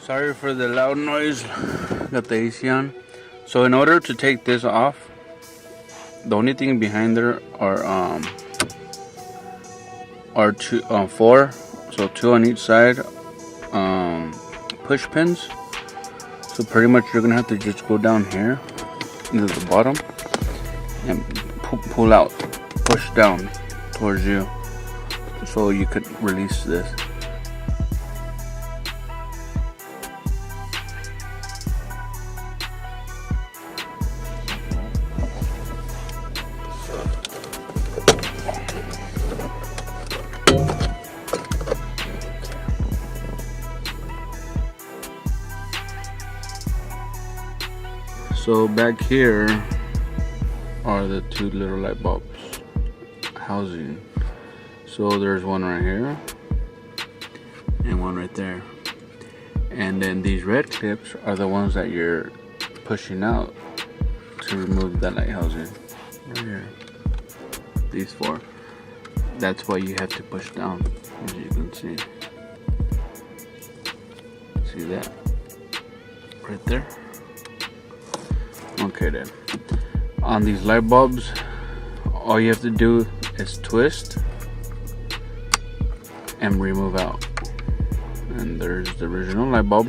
Sorry for the loud noise. Got the AC on. So in order to take this off, the only thing behind there are four, so two on each side, push pins. So pretty much you're gonna have to just go down here into the bottom and pull out, push down towards you, so you could release this. So back here are the two little light bulbs housing. So there's one right here and one right there. And then these red clips are the ones that you're pushing out to remove that light housing. Right here. These four. That's why you have to push down, as you can see. See that? Right there. Okay then, on these light bulbs, all you have to do is twist and remove out. And there's the original light bulb.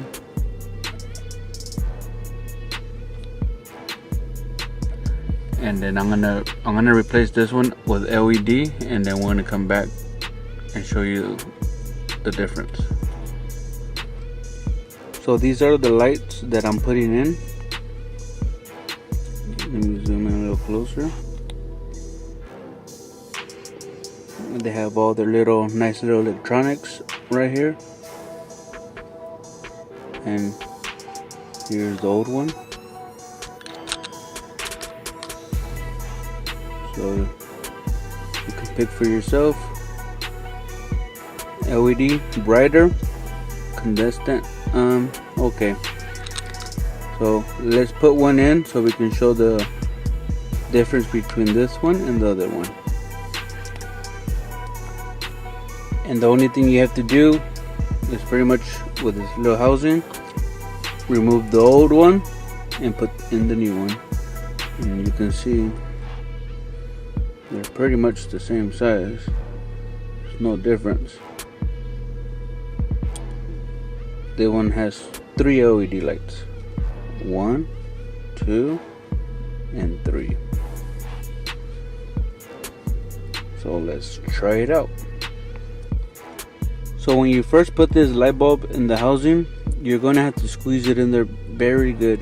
And then I'm gonna replace this one with LED, and then we're gonna come back and show you the difference. So these are the lights that I'm putting in. Let me zoom in a little closer. They have all their nice little electronics right here. And here's the old one. So you can pick for yourself. LED, brighter, consistent. Okay. So let's put one in so we can show the difference between this one and the other one. And the only thing you have to do is pretty much with this little housing, remove the old one and put in the new one. And you can see they're pretty much the same size. There's no difference. The one has 3 LED lights. 1, 2, and 3. So let's try it out. So when you first put this light bulb in the housing, you're going to have to squeeze it in there very good,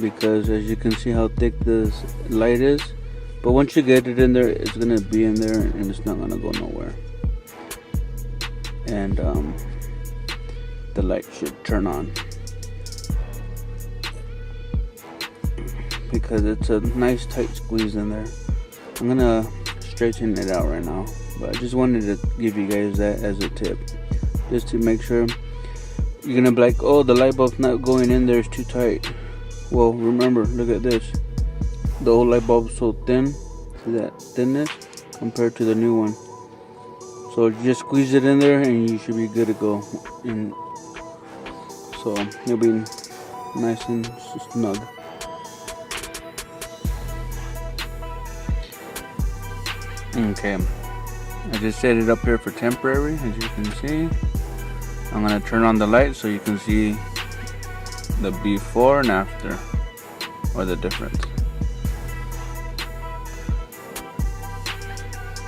because as you can see how thick this light is. But once you get it in there, it's going to be in there and it's not going to go nowhere. And the light should turn on, because it's a nice tight squeeze in there. I'm gonna straighten it out right now, but I just wanted to give you guys that as a tip, just to make sure. You're gonna be like, oh, the light bulb's not going in there, it's too tight. Well, remember, look at this. The old light bulb's so thin. See that thinness compared to the new one. So just squeeze it in there and you should be good to go. And so you'll be nice and snug. Okay, I just set it up here for temporary, as you can see. I'm going to turn on the light so you can see the before and after, or the difference.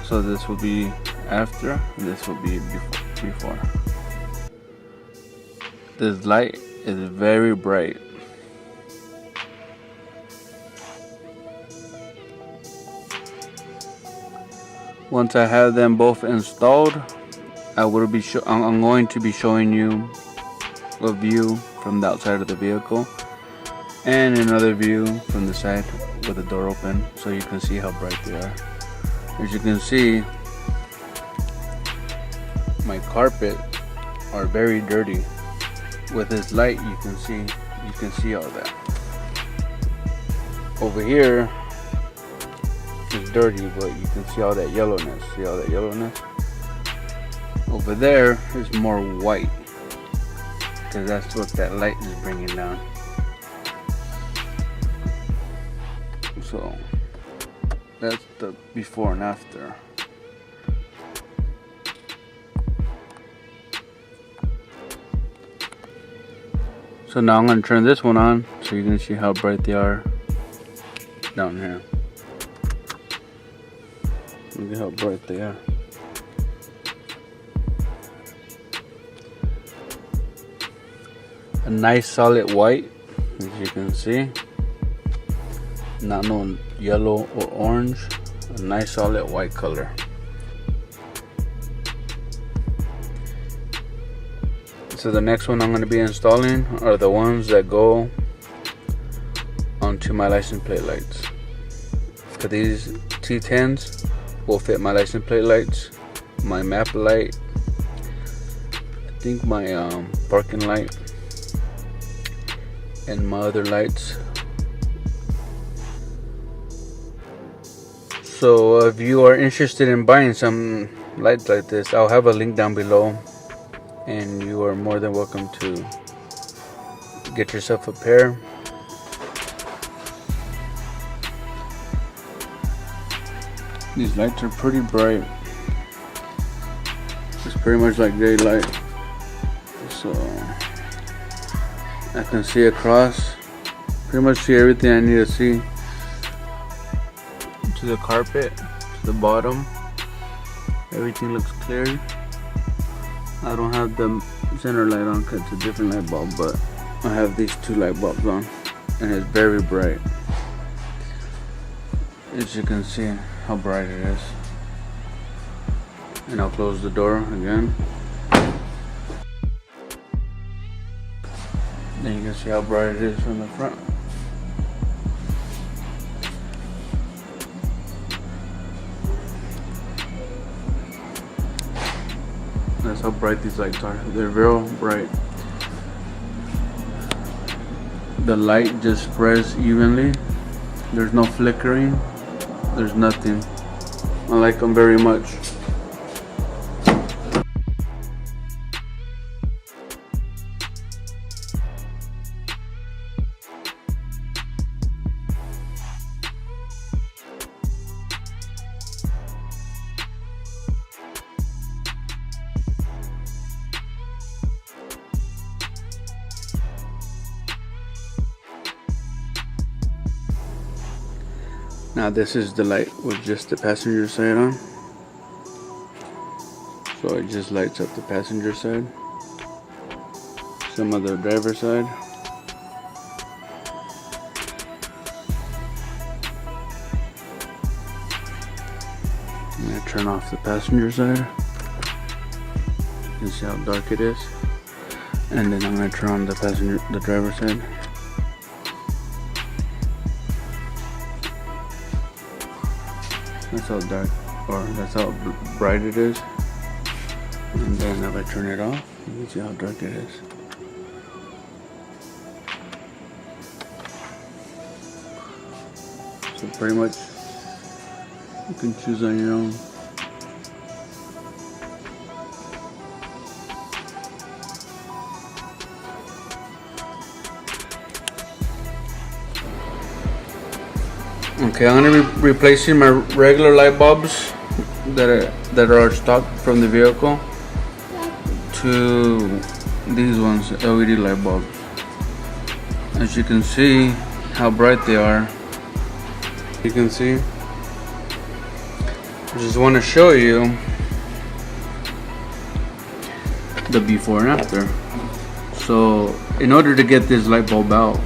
So this will be after, and this will be before. This light is very bright. Once I have them both installed, I'm going to be showing you a view from the outside of the vehicle and another view from the side with the door open, so you can see how bright they are. As you can see, my carpet are very dirty. With this light, you can see all that. Over here, it's dirty, but you can see all that yellowness. See all that yellowness? Over there is more white. because that's what that light is bringing down. So that's the before and after. So now I'm going to turn this one on so you can see how bright they are down here. Look at how bright they are. A nice solid white, as you can see. Not no yellow or orange. A nice solid white color. So the next one I'm going to be installing are the ones that go onto my license plate lights. For these T10s will fit my license plate lights, my map light, I think my parking light, and my other lights. So if you are interested in buying some lights like this, I'll have a link down below, and you are more than welcome to get yourself a pair. These lights are pretty bright. It's pretty much like daylight, so I can see across, pretty much see everything I need to see. To the carpet, to the bottom, everything looks clear. I don't have the center light on because it's a different light bulb, but I have these two light bulbs on, and it's very bright. As you can see how bright it is. And I'll close the door again. Then you can see how bright it is from the front. That's how bright these lights are. They're real bright. The light just spreads evenly. There's no flickering. There's nothing. I like them very much. Now this is the light with just the passenger side on. So it just lights up the passenger side. Some of the driver side. I'm going to turn off the passenger side. You can see how dark it is. And then I'm going to turn on the driver side. That's how dark, or that's how bright it is. And then if I turn it off, you can see how dark it is. So pretty much you can choose on your own. Okay, I'm gonna be replacing my regular light bulbs that are stock from the vehicle to these ones, LED light bulbs. As you can see how bright they are. You can see. I just want to show you the before and after. So in order to get this light bulb out,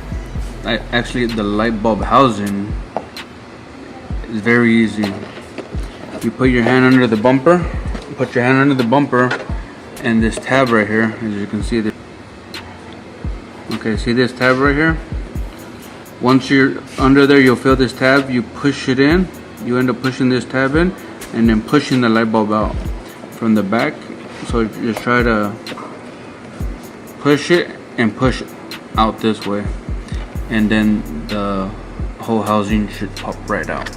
actually the light bulb housing is very easy. You put your hand under the bumper, and this tab right here, as you can see. Okay, see this tab right here? Once you're under there, you'll feel this tab. You push it in, you end up pushing this tab in, and then pushing the light bulb out from the back. So just try to push it and push out this way, and then the whole housing should pop right out.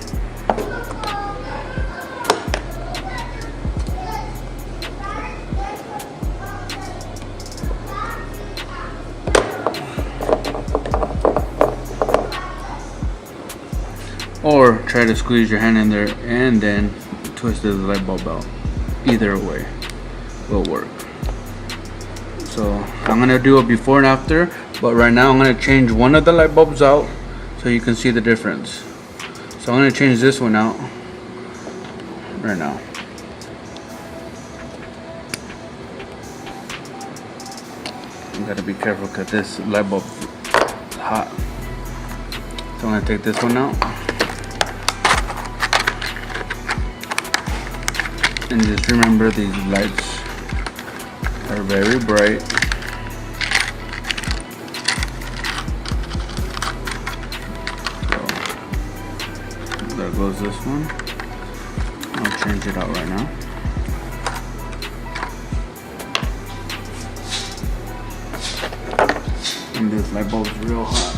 or try to squeeze your hand in there and then twist the light bulb out. Either way will work. So I'm gonna do a before and after, but right now I'm gonna change one of the light bulbs out so you can see the difference. So I'm gonna change this one out right now. You gotta be careful because this light bulb is hot. So I'm gonna take this one out. And just remember, these lights are very bright. So there goes this one. I'll change it out right now. And this light bulb is real hot.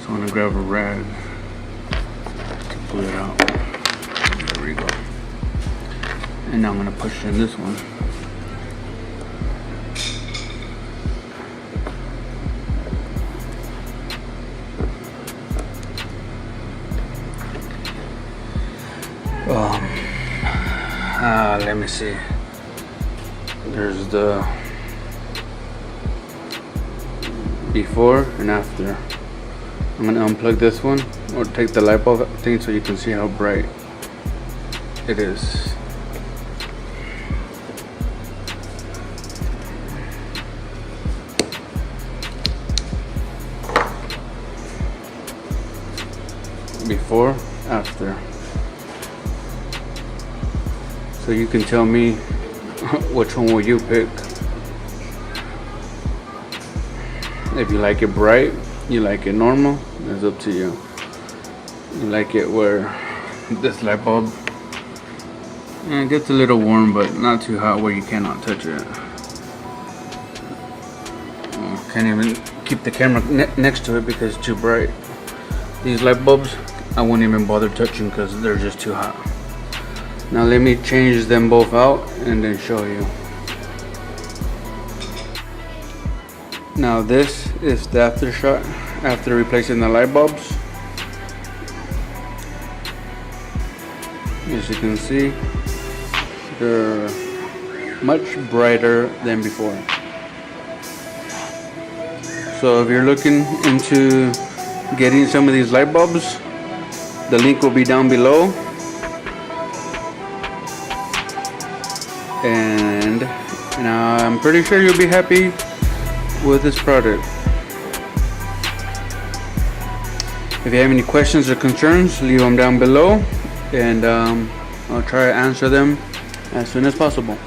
So I'm gonna grab a rag to pull it out. There we go. And now I'm gonna push in this one. Let me see. There's the before and after. I'm gonna unplug this one or take the light bulb thing so you can see how bright it is. Before, after. So you can tell me which one will you pick. If you like it bright, you like it normal, it's up to you. You like it where this light bulb, it gets a little warm but not too hot where you cannot touch it. Can't even keep the camera next to it because it's too bright. These light bulbs I won't even bother touching because they're just too hot. Now let me change them both out and then show you. Now this is the after shot after replacing the light bulbs. As you can see, they're much brighter than before. So if you're looking into getting some of these light bulbs, the link will be down below. And I'm pretty sure you'll be happy with this product. If you have any questions or concerns, leave them down below and I'll try to answer them as soon as possible.